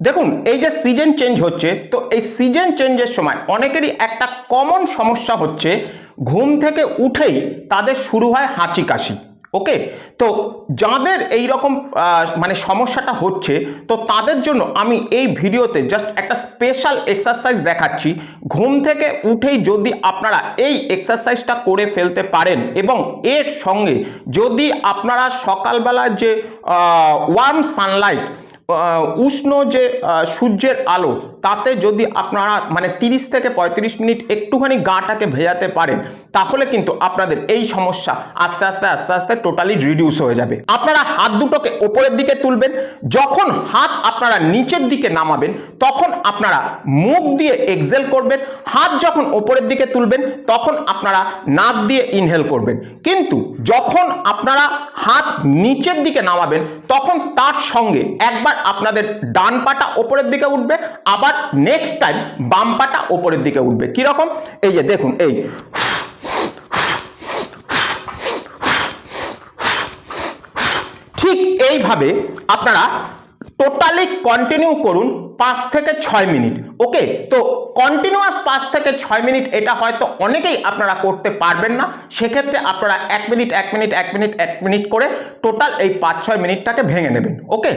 দেখুন, এই যে সিজন চেঞ্জ হচ্ছে, তো এই সিজন চেঞ্জের সময় অনেকেরই একটা কমন সমস্যা হচ্ছে, ঘুম থেকে উঠেই তাদের শুরু হয় হাঁচি কাশি। ওকে, তো যাদের এই রকম মানে সমস্যাটা হচ্ছে, তো তাদের জন্য আমি এই ভিডিওতে জাস্ট একটা স্পেশাল এক্সারসাইজ দেখাচ্ছি। ঘুম থেকে উঠেই যদি আপনারা এই এক্সারসাইজটা করে ফেলতে পারেন এবং এর সঙ্গে যদি আপনারা সকালবেলা যে ওয়ার্ম সানলাইট, উষ্ণ যে সূর্যের আলো, তাতে যদি আপনারা মানে 30 থেকে 35 মিনিট একটুখানি গাটাকে ভেজাতে পারেন, তাহলে কিন্তু আপনাদের এই সমস্যা আস্তে আস্তে আস্তে আস্তে টোটালি রিডিউস হয়ে যাবে। আপনারা হাত দুটোকে ওপরের দিকে তুলবেন, যখন হাত আপনারা নিচের দিকে নামাবেন তখন আপনারা মুখ দিয়ে এক্সহেল করবেন, হাত যখন ওপরের দিকে তুলবেন তখন আপনারা নাক দিয়ে ইনহেল করবেন। কিন্তু যখন আপনারা হাত নিচের দিকে নামাবেন তখন তার সঙ্গে একবার আপনাদের ডান পাটা ওপরের দিকে উঠবে, আবার নেক্সট টাইম বাম পাটা ওপরের দিকে উঠবে। কিরকম? এই যে দেখুন, এই ঠিক এইভাবে আপনারা টোটালি কন্টিনিউ করুন 5 থেকে 6 মিনিট। ওকে, তো কন্টিনিউয়াস 5 থেকে 6 মিনিট এটা হয়তো অনেকেই আপনারা করতে পারবেন না, সেক্ষেত্রে আপনারা 1 মিনিট 1 মিনিট 1 মিনিট 1 মিনিট করে টোটাল এই 5-6 মিনিটটাকে ভেঙে নেবেন। ওকে।